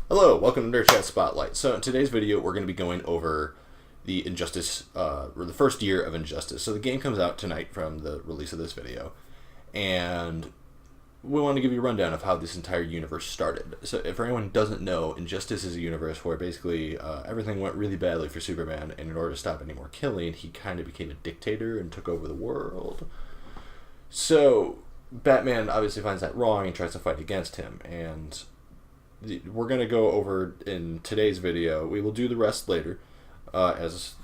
Hello, welcome to NerdChat Spotlight. So in today's video, we're going to be going over the Injustice, or the first year of Injustice. So the game comes out tonight from the release of this video, and we want to give you a rundown of how this entire universe started. So if anyone doesn't know, Injustice is a universe where basically everything went really badly for Superman, and in order to stop any more killing, he kind of became a dictator and took over the world. So Batman obviously finds that wrong and tries to fight against him, and we're going to go over in today's video. We will do the rest later as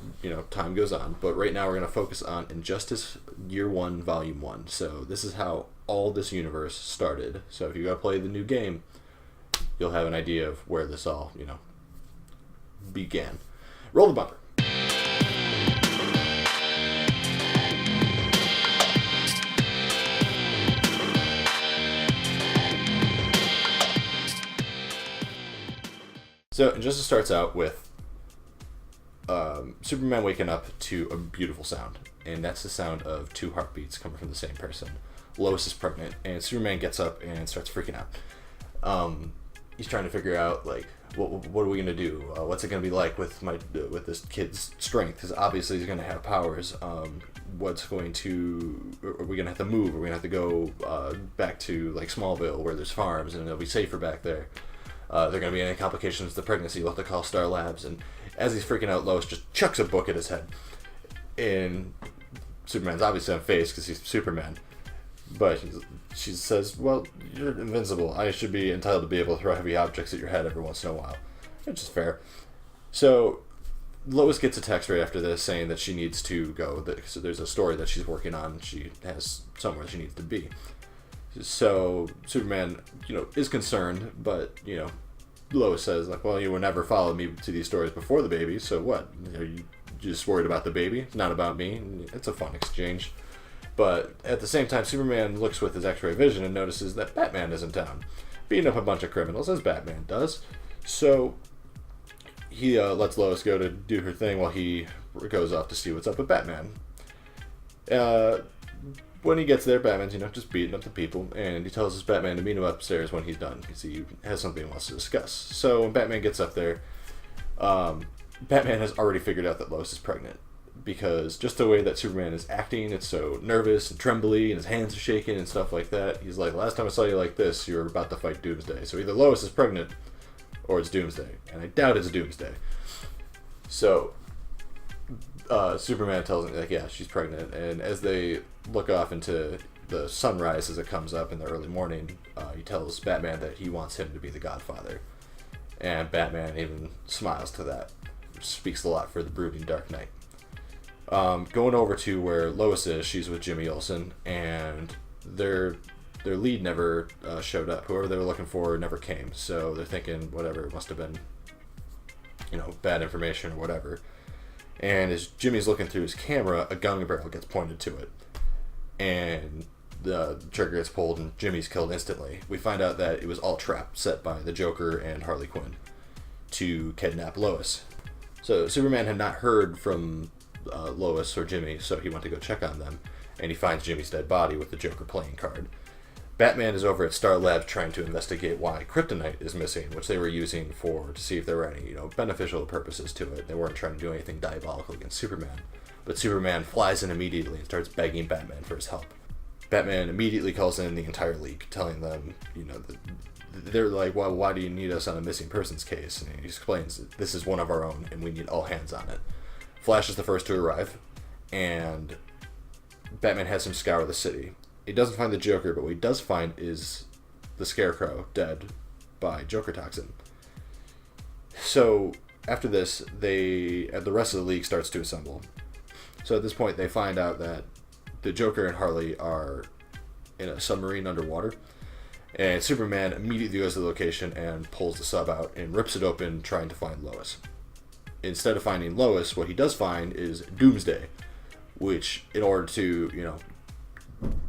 time goes on, but right now we're going to focus on Injustice Year 1 Volume 1. So this is how all this universe started. So if you go play the new game, you'll have an idea of where this all began. Roll the bumper. So Injustice starts out with Superman waking up to a beautiful sound, and that's the sound of two heartbeats coming from the same person. Lois is pregnant, and Superman gets up and starts freaking out. He's trying to figure out what are we gonna do? What's it gonna be like with this kid's strength? Because obviously he's gonna have powers. Are we gonna have to move? Are we gonna have to go back to Smallville where there's farms and it'll be safer back there? There are going to be any complications with the pregnancy. We'll have to call Star Labs. And as he's freaking out, Lois just chucks a book at his head. And Superman's obviously unfazed because he's Superman. But she says, well, you're invincible. I should be entitled to be able to throw heavy objects at your head every once in a while. Which is fair. So Lois gets a text right after this saying that she needs to go. So there's a story that she's working on. She has somewhere she needs to be. So Superman, is concerned, but Lois says well, you would never follow me to these stories before the baby, so what? Are you just worried about the baby? It's not about me. It's a fun exchange. But at the same time, Superman looks with his X-ray vision and notices that Batman is in town, beating up a bunch of criminals, as Batman does. So he lets Lois go to do her thing while he goes off to see what's up with Batman. When he gets there, Batman's, just beating up the people, and he tells his Batman to meet him upstairs when he's done, because he has something he wants to discuss. So when Batman gets up there, Batman has already figured out that Lois is pregnant, because just the way that Superman is acting, it's so nervous and trembly, and his hands are shaking and stuff like that. He's like, last time I saw you like this, you were about to fight Doomsday. So either Lois is pregnant, or it's Doomsday, and I doubt it's Doomsday. So Superman tells him, yeah, she's pregnant, and as they look off into the sunrise as it comes up in the early morning, he tells Batman that he wants him to be the Godfather, and Batman even smiles to that, which speaks a lot for the brooding Dark Knight. Going over to where Lois is, she's with Jimmy Olsen, and their lead never showed up. Whoever they were looking for never came, so they're thinking whatever, it must have been bad information or whatever. And as Jimmy's looking through his camera, a gun barrel gets pointed to it, and the trigger gets pulled and Jimmy's killed instantly. We find out that it was all trap set by the Joker and Harley Quinn to kidnap Lois. So Superman had not heard from Lois or Jimmy, so he went to go check on them, and he finds Jimmy's dead body with the Joker playing card. Batman is over at Star Labs trying to investigate why kryptonite is missing, which they were using to see if there were any beneficial purposes to it. They weren't trying to do anything diabolical against Superman. But Superman flies in immediately and starts begging Batman for his help. Batman immediately calls in the entire League, telling them, they're like, well, why do you need us on a missing persons case? And he explains that this is one of our own and we need all hands on it. Flash is the first to arrive, and Batman has him scour the city. He doesn't find the Joker, but what he does find is the Scarecrow dead by Joker toxin. So after this, the rest of the League starts to assemble. So at this point, they find out that the Joker and Harley are in a submarine underwater, and Superman immediately goes to the location and pulls the sub out and rips it open, trying to find Lois. Instead of finding Lois, what he does find is Doomsday, which, in order to,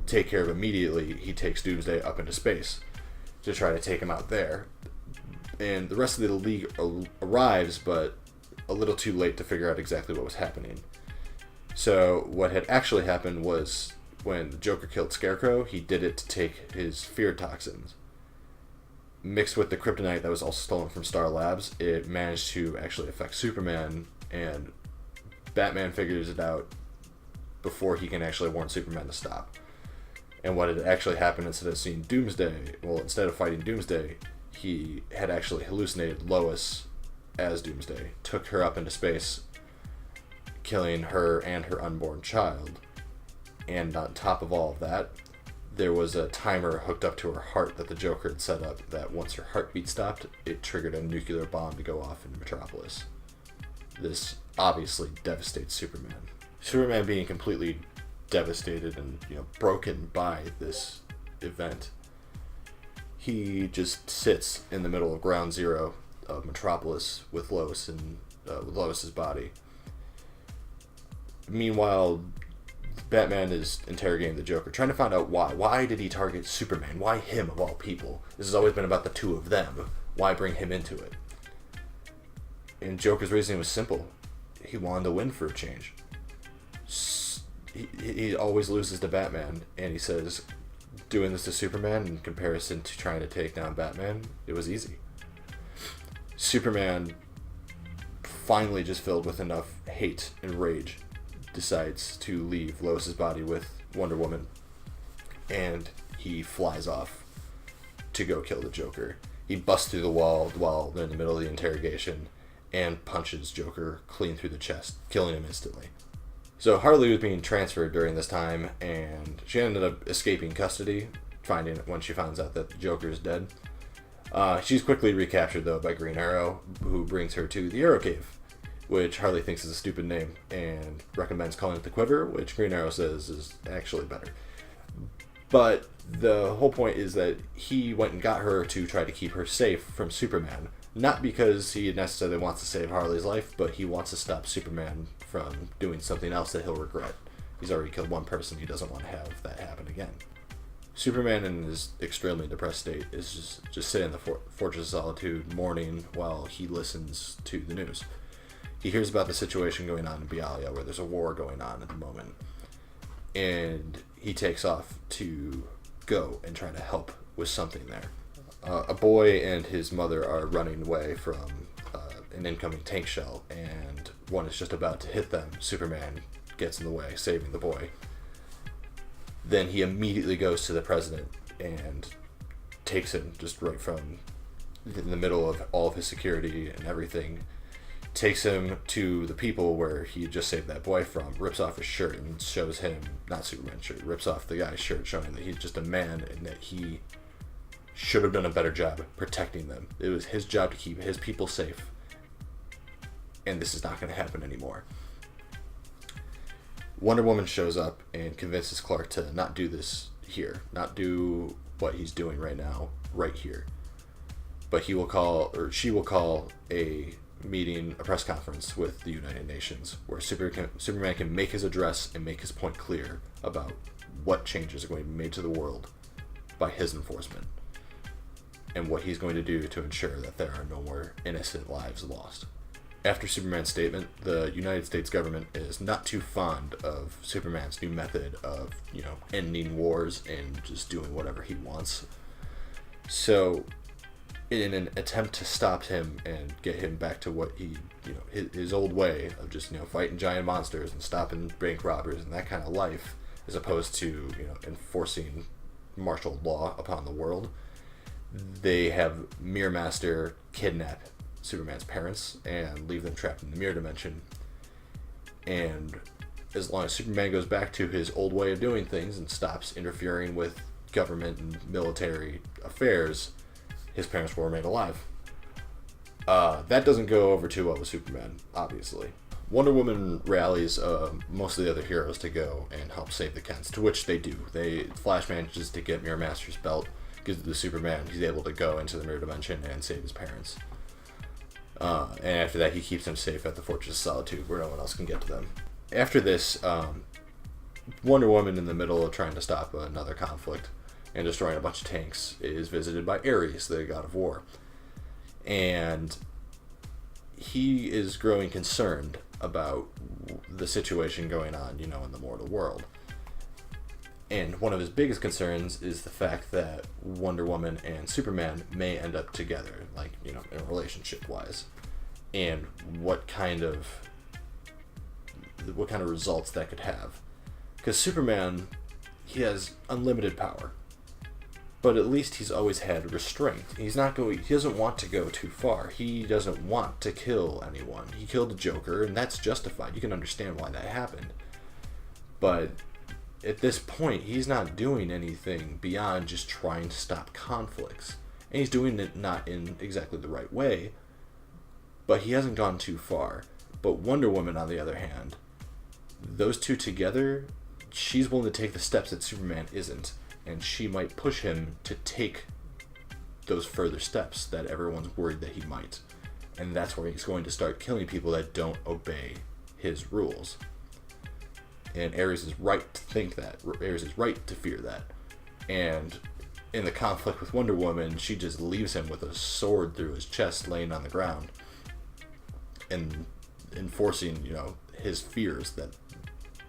take care of immediately, he takes Doomsday up into space to try to take him out there. And the rest of the League arrives, but a little too late to figure out exactly what was happening. So what had actually happened was when the Joker killed Scarecrow, he did it to take his fear toxins. mixed with the kryptonite that was also stolen from Star Labs, it managed to actually affect Superman, and Batman figures it out before he can actually warn Superman to stop. And what had actually happened, instead of seeing Doomsday, instead of fighting Doomsday, he had actually hallucinated Lois as Doomsday, took her up into space, killing her and her unborn child. And on top of all of that, there was a timer hooked up to her heart that the Joker had set up, that once her heartbeat stopped, it triggered a nuclear bomb to go off in Metropolis. This obviously devastates Superman. Superman being completely devastated and broken by this event, he just sits in the middle of Ground Zero of Metropolis with Lois and with Lois's body. Meanwhile, Batman is interrogating the Joker, trying to find out why. Why did he target Superman? Why him of all people? This has always been about the two of them. Why bring him into it? And Joker's reasoning was simple. He wanted to win for a change. He always loses to Batman, and he says doing this to Superman in comparison to trying to take down Batman, it was easy. Superman, finally just filled with enough hate and rage, decides to leave Lois's body with Wonder Woman, and he flies off to go kill the Joker. He busts through the wall while they're in the middle of the interrogation and punches Joker clean through the chest, killing him instantly. So Harley was being transferred during this time, and she ended up escaping custody, finding it when she finds out that the Joker is dead. She's quickly recaptured, though, by Green Arrow, who brings her to the Arrow Cave, which Harley thinks is a stupid name, and recommends calling it the Quiver, which Green Arrow says is actually better. But the whole point is that he went and got her to try to keep her safe from Superman. Not because he necessarily wants to save Harley's life, but he wants to stop Superman from doing something else that he'll regret. He's already killed one person. He doesn't want to have that happen again. Superman, in his extremely depressed state, is just sitting in the Fortress of Solitude mourning while he listens to the news. He hears about the situation going on in Bialya, where there's a war going on at the moment. And he takes off to go and try to help with something there. A boy and his mother are running away from an incoming tank shell, and one is just about to hit them. Superman gets in the way, saving the boy. Then he immediately goes to the president and takes him just right from in the middle of all of his security and everything, takes him to the people where he just saved that boy from, rips off his shirt and shows him, not Superman's shirt, rips off the guy's shirt, showing that he's just a man and that he should have done a better job protecting them. It was his job to keep his people safe, and this is not going to happen anymore. Wonder Woman shows up and convinces Clark to not do this here, not do what he's doing right now, right here. But she will call a meeting, a press conference with the United Nations, where Superman can make his address and make his point clear about what changes are going to be made to the world by his enforcement, and what he's going to do to ensure that there are no more innocent lives lost. After Superman's statement, the United States government is not too fond of Superman's new method of, ending wars and just doing whatever he wants. So, in an attempt to stop him and get him back to what he, his old way of just, fighting giant monsters and stopping bank robbers and that kind of life, as opposed to, enforcing martial law upon the world, they have Mirror Master kidnap Superman's parents and leave them trapped in the mirror dimension. And as long as Superman goes back to his old way of doing things and stops interfering with government and military affairs, his parents will remain alive. That doesn't go over too well with Superman, obviously. Wonder Woman rallies most of the other heroes to go and help save the Kents, to which they do. Flash manages to get Mirror Master's belt, gives it to Superman. He's able to go into the mirror dimension and save his parents. And after that, he keeps them safe at the Fortress of Solitude, where no one else can get to them. After this, Wonder Woman, in the middle of trying to stop another conflict and destroying a bunch of tanks, is visited by Ares, the god of war. And he is growing concerned about the situation going on, in the mortal world. And one of his biggest concerns is the fact that Wonder Woman and Superman may end up together, like, in a relationship-wise. And what kind of results that could have. Because Superman, he has unlimited power. But at least he's always had restraint. He doesn't want to go too far. He doesn't want to kill anyone. He killed the Joker, and that's justified. You can understand why that happened. But at this point, he's not doing anything beyond just trying to stop conflicts. And he's doing it not in exactly the right way, but he hasn't gone too far. But Wonder Woman, on the other hand, those two together, she's willing to take the steps that Superman isn't. And she might push him to take those further steps that everyone's worried that he might. And that's where he's going to start killing people that don't obey his rules. And Ares is right to think that. Ares is right to fear that. And in the conflict with Wonder Woman, she just leaves him with a sword through his chest laying on the ground. And enforcing, his fears that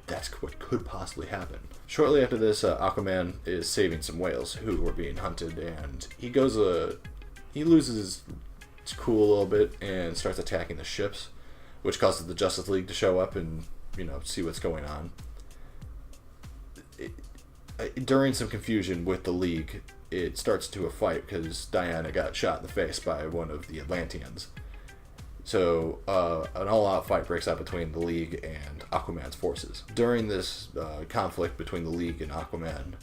that's what could possibly happen. Shortly after this, Aquaman is saving some whales who were being hunted, and he loses his cool a little bit and starts attacking the ships, which causes the Justice League to show up and, see what's going on. During some confusion with the League, it starts to a fight because Diana got shot in the face by one of the Atlanteans. So an all-out fight breaks out between the League and Aquaman's forces. During this conflict between the League and Aquaman,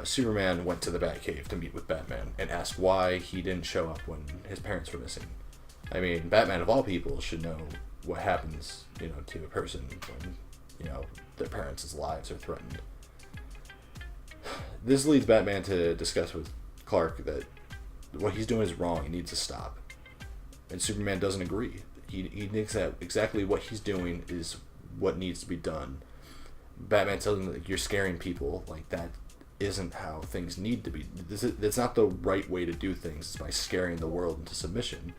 Superman went to the Batcave to meet with Batman and asked why he didn't show up when his parents were missing. I mean, Batman of all people should know what happens, to a person when, their parents' lives are threatened. This leads Batman to discuss with Clark that what he's doing is wrong. He needs to stop. And Superman doesn't agree. He thinks that exactly what he's doing is what needs to be done. Batman tells him, you're scaring people. That isn't how things need to be. That's not the right way to do things. It's by scaring the world into submission.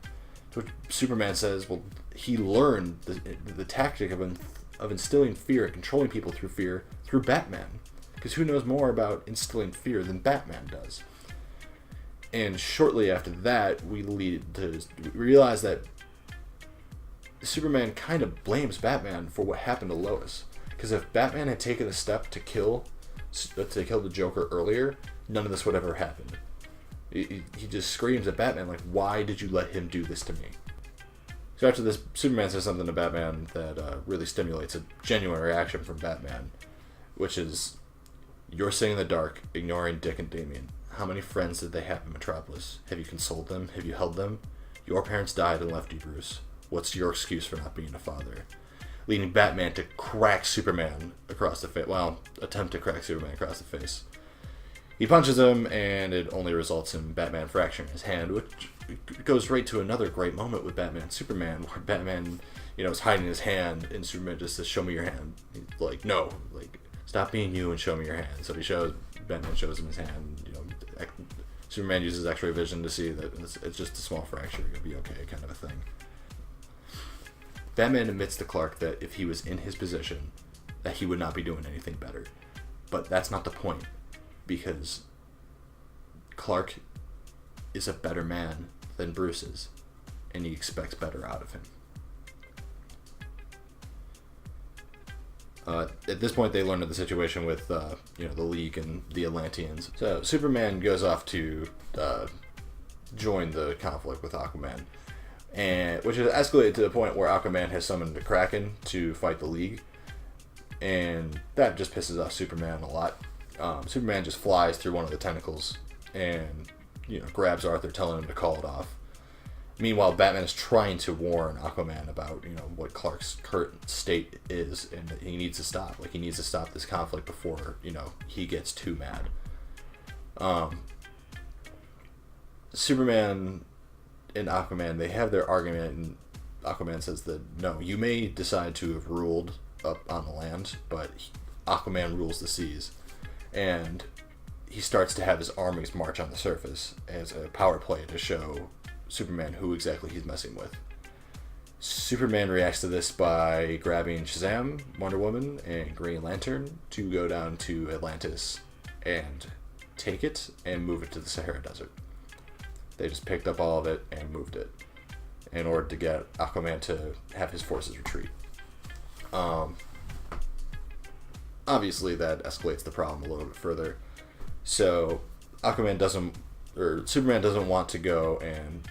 To which Superman says, well, he learned the tactic of instilling fear and controlling people through fear through Batman. Because who knows more about instilling fear than Batman does? And shortly after that, we realize that Superman kind of blames Batman for what happened to Lois. Because if Batman had taken a step to kill the Joker earlier, none of this would ever happen. He just screams at Batman, why did you let him do this to me? So after this, Superman says something to Batman that really stimulates a genuine reaction from Batman, which is, you're sitting in the dark, ignoring Dick and Damian. How many friends did they have in Metropolis? Have you consoled them? Have you held them? Your parents died and left you, Bruce. What's your excuse for not being a father? Leading Batman to crack Superman across the face. Well, attempt to crack Superman across the face. He punches him, and it only results in Batman fracturing his hand, which goes right to another great moment with Batman and Superman, where Batman, is hiding his hand, and Superman just says, show me your hand. He's like, no, stop being you and show me your hand. So Batman shows him his hand, Superman uses X-ray vision to see that it's just a small fracture, it'll be okay, kind of a thing. Batman admits to Clark that if he was in his position, that he would not be doing anything better. But that's not the point, because Clark is a better man than Bruce is, and he expects better out of him. At this point, they learn of the situation with the League and the Atlanteans. So Superman goes off to join the conflict with Aquaman, and which has escalated to the point where Aquaman has summoned the Kraken to fight the League, and that just pisses off Superman a lot. Superman just flies through one of the tentacles and grabs Arthur, telling him to call it off. Meanwhile, Batman is trying to warn Aquaman about, what Clark's current state is, and that he needs to stop. He needs to stop this conflict before, he gets too mad. Superman and Aquaman, they have their argument, and Aquaman says that, no, you may decide to have ruled up on the land, but Aquaman rules the seas. And he starts to have his armies march on the surface as a power play to show Superman who exactly he's messing with. Superman reacts to this by grabbing Shazam, Wonder Woman, and Green Lantern to go down to Atlantis and take it and move it to the Sahara Desert. They just picked up all of it and moved it in order to get Aquaman to have his forces retreat. Obviously, that escalates the problem a little bit further. So, Superman doesn't want to go and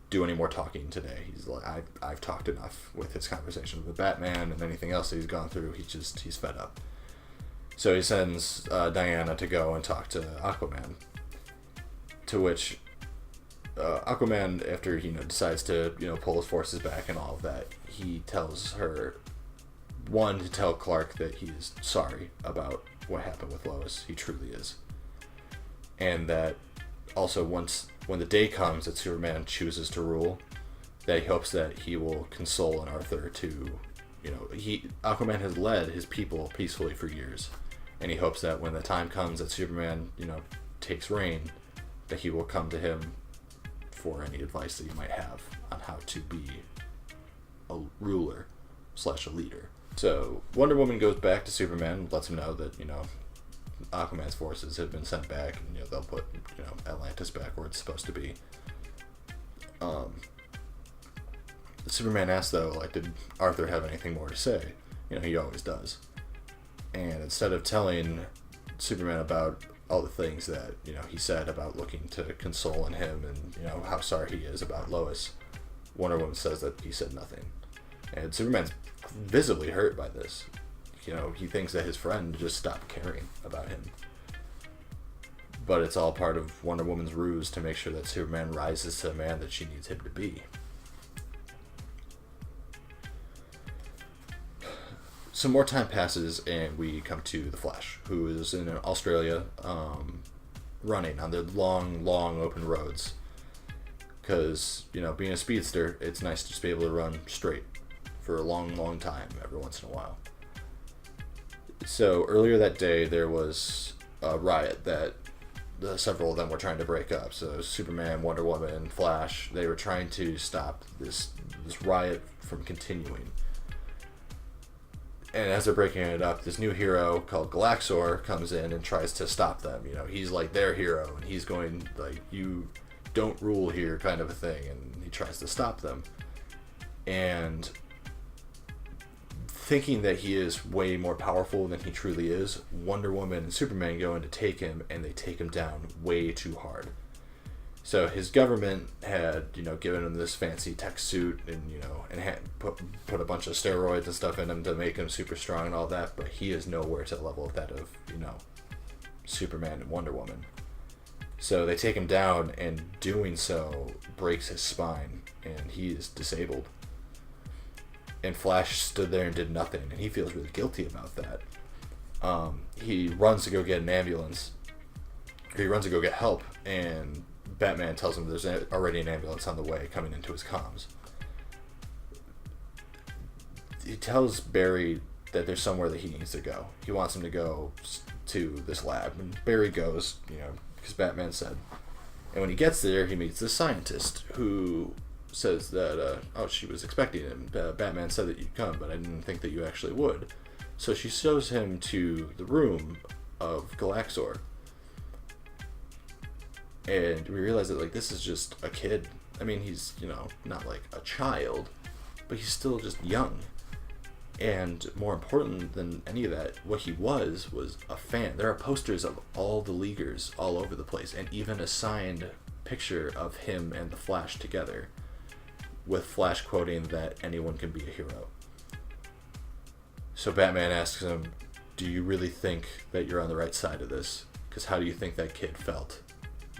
do any more talking today. He's like, I've talked enough with his conversation with Batman and anything else that he's gone through. He's fed up. So he sends Diana to go and talk to Aquaman. To which Aquaman, after he decides to pull his forces back and all of that, he tells her, one, to tell Clark that he is sorry about what happened with Lois. He truly is. And that also when the day comes that Superman chooses to rule, that he hopes that he will console an Arthur to, Aquaman has led his people peacefully for years, and he hopes that when the time comes that Superman, takes reign, that he will come to him for any advice that he might have on how to be a ruler / a leader. So Wonder Woman goes back to Superman, lets him know that, Aquaman's forces have been sent back, and they'll put Atlantis back where it's supposed to be. Superman asks, though, did Arthur have anything more to say? He always does. And instead of telling Superman about all the things that he said about looking to console in him and how sorry he is about Lois, Wonder Woman says that he said nothing, and Superman's visibly hurt by this. He thinks that his friend just stopped caring about him. But it's all part of Wonder Woman's ruse to make sure that Superman rises to the man that she needs him to be. Some more time passes and we come to the Flash, who is in Australia, running on the long, long open roads. Because, being a speedster, it's nice to just be able to run straight for a long, long time every once in a while. So earlier that day, there was a riot that several of them were trying to break up. So Superman, Wonder Woman, Flash, they were trying to stop this riot from continuing. And as they're breaking it up, this new hero called Galaxor comes in and tries to stop them. He's like their hero, and he's going you don't rule here kind of a thing, and he tries to stop them. And thinking that he is way more powerful than he truly is, Wonder Woman and Superman go in to take him, and they take him down way too hard. So his government had, given him this fancy tech suit and, and had put a bunch of steroids and stuff in him to make him super strong and all that, but he is nowhere to the level of that of, Superman and Wonder Woman. So they take him down, and doing so breaks his spine, and he is disabled. And Flash stood there and did nothing, and he feels really guilty about that. He runs to go get an ambulance. He runs to go get help, and Batman tells him there's already an ambulance on the way coming into his comms. He tells Barry that there's somewhere that he needs to go. He wants him to go to this lab, and Barry goes, because Batman said. And when he gets there, he meets this scientist who says that, she was expecting him. Batman said that you'd come, but I didn't think that you actually would. So she shows him to the room of Galaxor. And we realize that, this is just a kid. I mean, he's, not like a child, but he's still just young. And more important than any of that, what he was a fan. There are posters of all the Leaguers all over the place, and even a signed picture of him and the Flash together, with Flash quoting that anyone can be a hero. So Batman asks him, do you really think that you're on the right side of this? Because how do you think that kid felt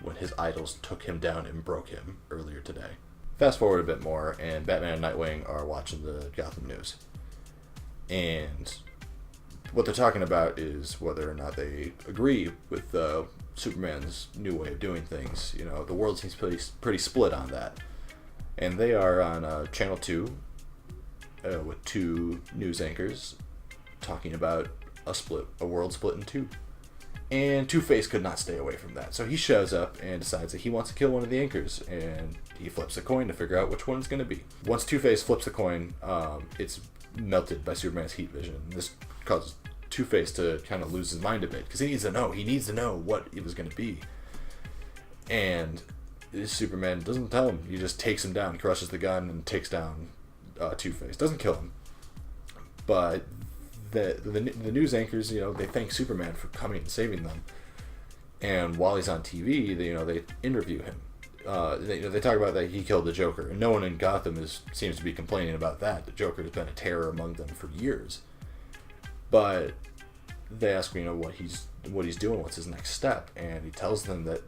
when his idols took him down and broke him earlier today? Fast forward a bit more, and Batman and Nightwing are watching the Gotham news. And what they're talking about is whether or not they agree with Superman's new way of doing things. The world seems pretty split on that. And they are on Channel 2 with two news anchors talking about a world split in two. And Two-Face could not stay away from that. So he shows up and decides that he wants to kill one of the anchors. And he flips a coin to figure out which one it's going to be. Once Two-Face flips the coin, it's melted by Superman's heat vision. This causes Two-Face to kind of lose his mind a bit. Because he needs to know. He needs to know what it was going to be. And Superman doesn't tell him. He just takes him down, crushes the gun, and takes down Two-Face. Doesn't kill him. But the news anchors, they thank Superman for coming and saving them. And while he's on TV, they interview him. They talk about that he killed the Joker, and no one in Gotham seems to be complaining about that. The Joker has been a terror among them for years. But they ask what he's doing, what's his next step, and he tells them that,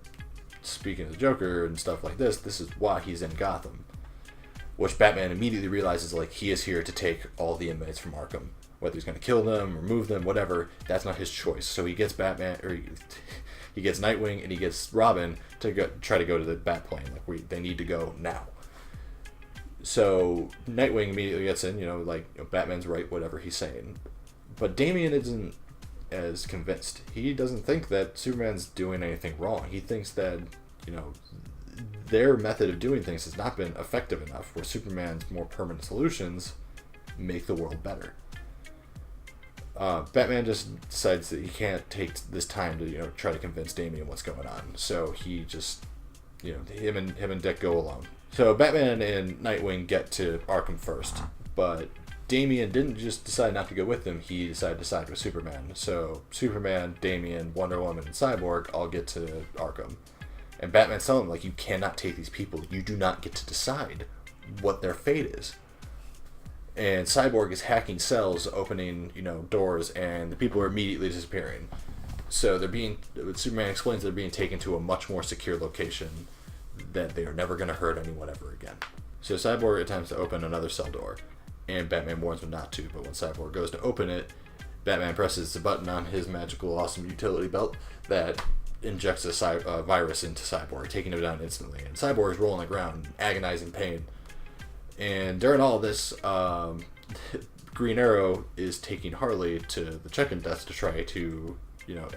speaking of the Joker and stuff like this is why he's in Gotham. Which Batman immediately realizes, he is here to take all the inmates from Arkham. Whether he's going to kill them, remove them, whatever, that's not his choice. So he gets he gets Nightwing and he gets Robin to try to go to the Batplane. They need to go now. So Nightwing immediately gets in, Batman's right, whatever he's saying. But Damian isn't as convinced. He doesn't think that Superman's doing anything wrong. He thinks that, their method of doing things has not been effective enough, where Superman's more permanent solutions make the world better. Batman just decides that he can't take this time to, try to convince Damian what's going on. So he just, him and Dick go alone. So Batman and Nightwing get to Arkham first, but Damian didn't just decide not to go with them. He decided to side with Superman. So Superman, Damian, Wonder Woman, and Cyborg all get to Arkham. And Batman's telling him, you cannot take these people. You do not get to decide what their fate is. And Cyborg is hacking cells, opening, doors, and the people are immediately disappearing. So Superman explains they're being taken to a much more secure location, that they are never going to hurt anyone ever again. So Cyborg attempts to open another cell door, and Batman warns him not to, but when Cyborg goes to open it, Batman presses the button on his magical, awesome utility belt that injects a virus into Cyborg, taking him down instantly. And Cyborg is rolling on the ground, agonizing pain. And during all this, Green Arrow is taking Harley to the check-in desk to try to,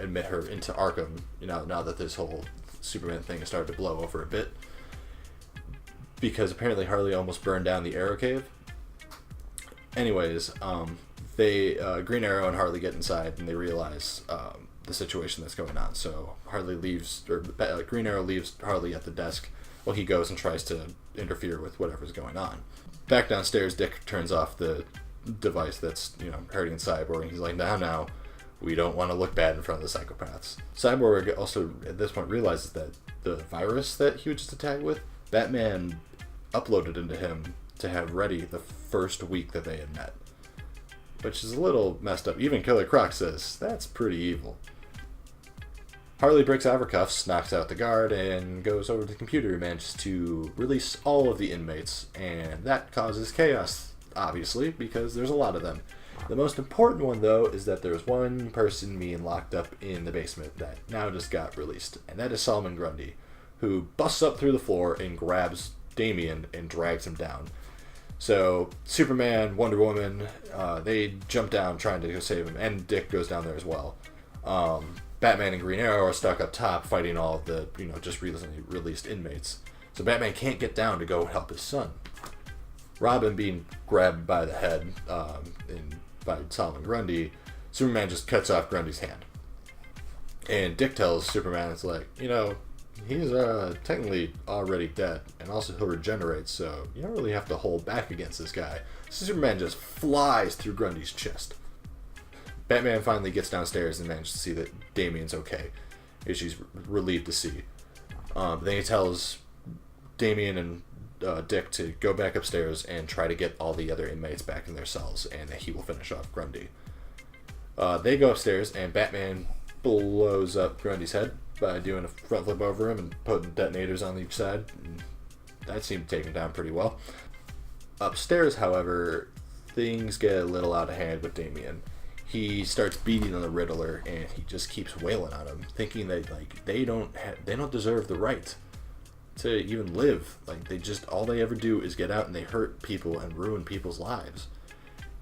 admit her into Arkham, now that this whole Superman thing has started to blow over a bit. Because apparently Harley almost burned down the Arrow Cave. Anyways, Green Arrow and Harley get inside and they realize the situation that's going on. So Green Arrow leaves Harley at the desk while he goes and tries to interfere with whatever's going on. Back downstairs, Dick turns off the device that's hurting Cyborg, and he's like, now, we don't want to look bad in front of the psychopaths. Cyborg also at this point realizes that the virus that he was just attacked with, Batman uploaded into him to have ready the first week that they had met. Which is a little messed up. Even Killer Croc says, that's pretty evil. Harley breaks out of her cuffs, knocks out the guard, and goes over to the computer and manages to release all of the inmates. And that causes chaos, obviously, because there's a lot of them. The most important one, though, is that there's one person being locked up in the basement that now just got released. And that is Solomon Grundy, who busts up through the floor and grabs Damian and drags him down. So Superman, Wonder Woman, they jump down trying to go save him, and Dick goes down there as well. Batman and Green Arrow are stuck up top fighting all of the just recently released inmates. So Batman can't get down to go help his son. Robin being grabbed by the head by Solomon Grundy, Superman just cuts off Grundy's hand. And Dick tells Superman, it's like, he's technically already dead, and also he'll regenerate, so you don't really have to hold back against this guy. So Superman just flies through Grundy's chest. Batman finally gets downstairs and manages to see that Damian's okay, which she's relieved to see. Then he tells Damian and Dick to go back upstairs and try to get all the other inmates back in their cells, and that he will finish off Grundy. They go upstairs, and Batman blows up Grundy's head by doing a front flip over him and putting detonators on each side. And that seemed to take him down pretty well. Upstairs, however, things get a little out of hand with Damian. He starts beating on the Riddler, and he just keeps wailing on him, thinking that they don't deserve the right to even live. All they ever do is get out and they hurt people and ruin people's lives.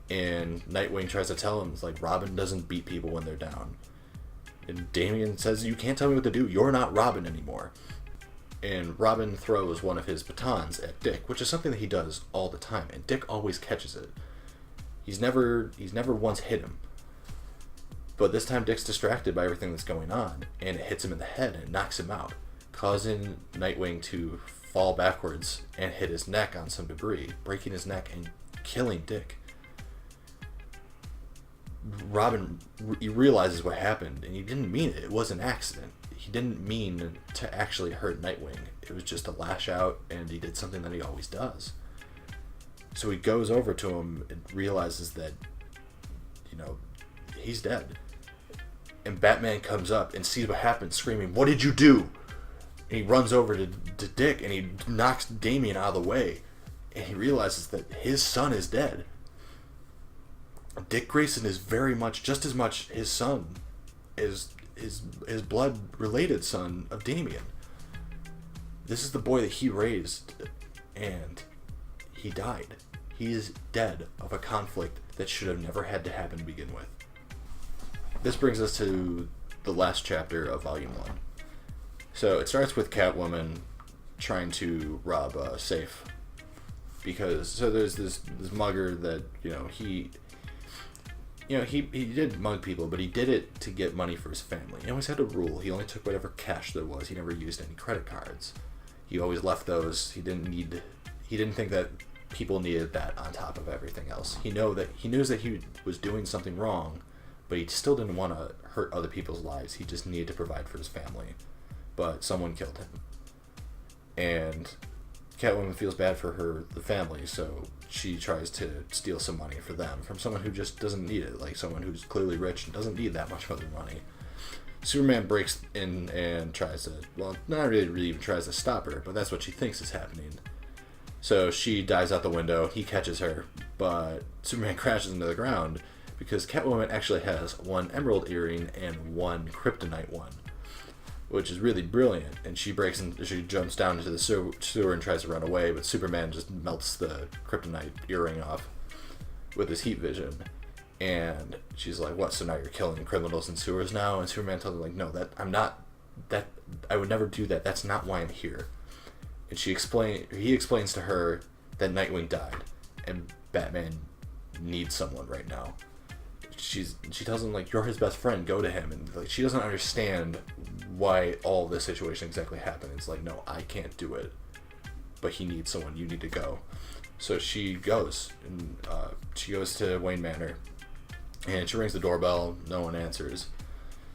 And Nightwing tries to tell him, Robin doesn't beat people when they're down. And Damian says, you can't tell me what to do. You're not Robin anymore. And Robin throws one of his batons at Dick, which is something that he does all the time. And Dick always catches it. He's never once hit him. But this time Dick's distracted by everything that's going on, and it hits him in the head and knocks him out, causing Nightwing to fall backwards and hit his neck on some debris, breaking his neck and killing Dick. Robin realizes what happened, and he didn't mean it. It was an accident. He didn't mean to actually hurt Nightwing. It was just a lash out, and he did something that he always does. So he goes over to him and realizes that, he's dead. And Batman comes up and sees what happened, screaming, "What did you do?" And he runs over to Dick, and he knocks Damian out of the way. And he realizes that his son is dead. Dick Grayson is very much, just as much his son as his blood-related son of Damian. This is the boy that he raised, and he died. He is dead of a conflict that should have never had to happen to begin with. This brings us to the last chapter of Volume 1. So it starts with Catwoman trying to rob a safe. Because, there's this mugger that, he did mug people, but he did it to get money for his family. He always had a rule. He only took whatever cash there was. He never used any credit cards. He always left those. He didn't think that people needed that on top of everything else. He knew that he was doing something wrong, but he still didn't want to hurt other people's lives. He just needed to provide for his family. But someone killed him. And Catwoman feels bad for the family, so she tries to steal some money for them from someone who just doesn't need it, like someone who's clearly rich and doesn't need that much other money. Superman breaks in and tries to, not really even tries to stop her, but that's what she thinks is happening. So she dives out the window, he catches her, but Superman crashes into the ground because Catwoman actually has one emerald earring and one kryptonite one, which is really brilliant. And she jumps down into the sewer and tries to run away, but Superman just melts the kryptonite earring off with his heat vision. And she's like, "What? So now you're killing criminals in sewers now?" And Superman tells her, like, "No, I would never do that. That's not why I'm here." And he explains to her that Nightwing died, and Batman needs someone right now. She tells him, like, "You're his best friend, go to him." And like, she doesn't understand why all this situation exactly happened. It's like, "No, I can't do it, but he needs someone. You need to go." So she goes, and she goes to Wayne Manor, and she rings the doorbell. No one answers.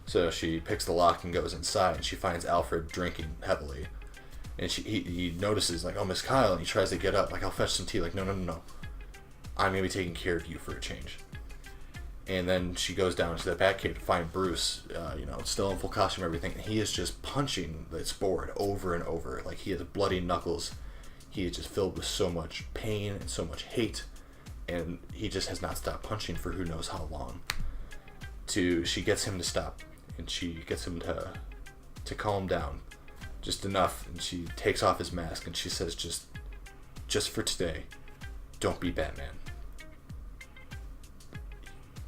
So she picks the lock and goes inside, and she finds Alfred drinking heavily. And he notices, like, "Oh, Miss Kyle," and he tries to get up, like, "I'll fetch some tea." Like, no. I'm going to be taking care of you for a change. And then she goes down to the Batcave to find Bruce, still in full costume and everything. And he is just punching this board over and over. Like, he has bloody knuckles. He is just filled with so much pain and so much hate. And he just has not stopped punching for who knows how long. She gets him to stop. And she gets him to calm down. Just enough. And she takes off his mask and she says, just for today, don't be Batman.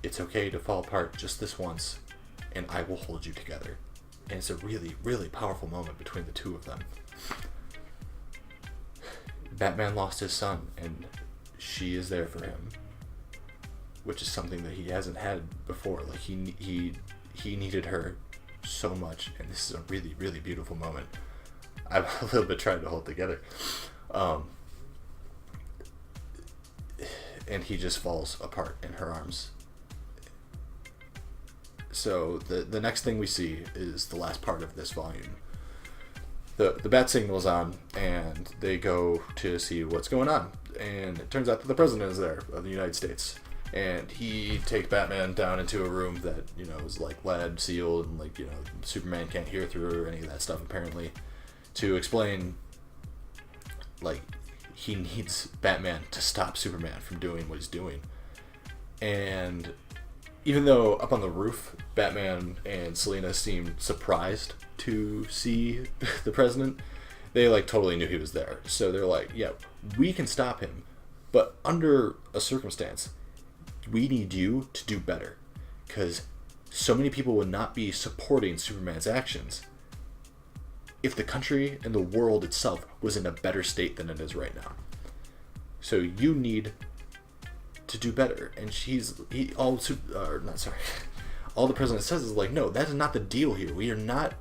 It's okay to fall apart just this once, and I will hold you together. And it's a really, really powerful moment between the two of them. Batman lost his son, and she is there for him, which is something that he hasn't had before. Like, he needed her so much, and this is a really, really beautiful moment. I'm a little bit trying to hold together. And he just falls apart in her arms. So the next thing we see is the last part of this volume. The bat signal's on, and they go to see what's going on. And it turns out that the president is there of the United States. And he takes Batman down into a room that, is like lead sealed, and like, Superman can't hear through or any of that stuff apparently, to explain, like, he needs Batman to stop Superman from doing what he's doing. And even though up on the roof, Batman and Selina seemed surprised to see the president, they like totally knew he was there. So they're like, "Yeah, we can stop him, but under a circumstance, we need you to do better, because so many people would not be supporting Superman's actions if the country and the world itself was in a better state than it is right now. So you need to do better. And all the president says is like, no, that is not the deal here. We are not,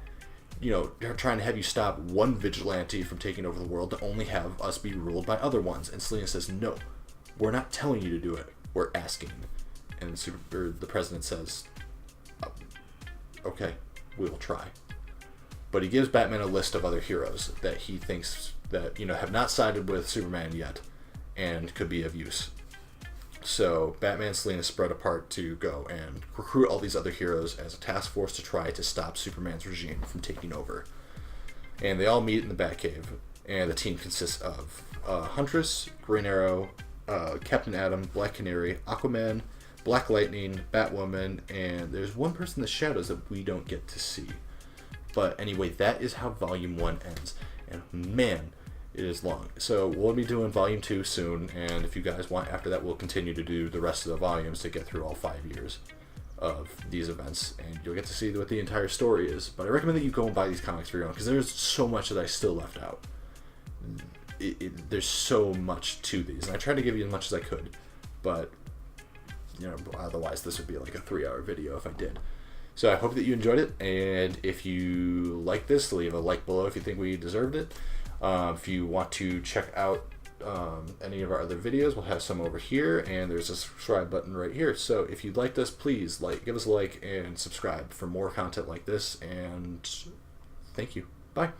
trying to have you stop one vigilante from taking over the world to only have us be ruled by other ones. And Selena says, no, we're not telling you to do it. We're asking. And the president says, okay, we will try. But he gives Batman a list of other heroes that he thinks that, have not sided with Superman yet and could be of use. So Batman and Selena spread apart to go and recruit all these other heroes as a task force to try to stop Superman's regime from taking over. And they all meet in the Batcave, and the team consists of Huntress, Green Arrow, Captain Atom, Black Canary, Aquaman, Black Lightning, Batwoman, and there's one person in the shadows that we don't get to see. But anyway, that is how Volume 1 ends. And man, it is long. So we'll be doing Volume 2 soon, and if you guys want, after that, we'll continue to do the rest of the volumes to get through all 5 years of these events, and you'll get to see what the entire story is. But I recommend that you go and buy these comics for your own, because there's so much that I still left out. There's so much to these, and I tried to give you as much as I could, but otherwise this would be like a 3-hour video if I did. So I hope that you enjoyed it, and if you like this, leave a like below if you think we deserved it. If you want to check out any of our other videos, we'll have some over here, and there's a subscribe button right here. So if you liked us, please give us a like and subscribe for more content like this, and thank you. Bye.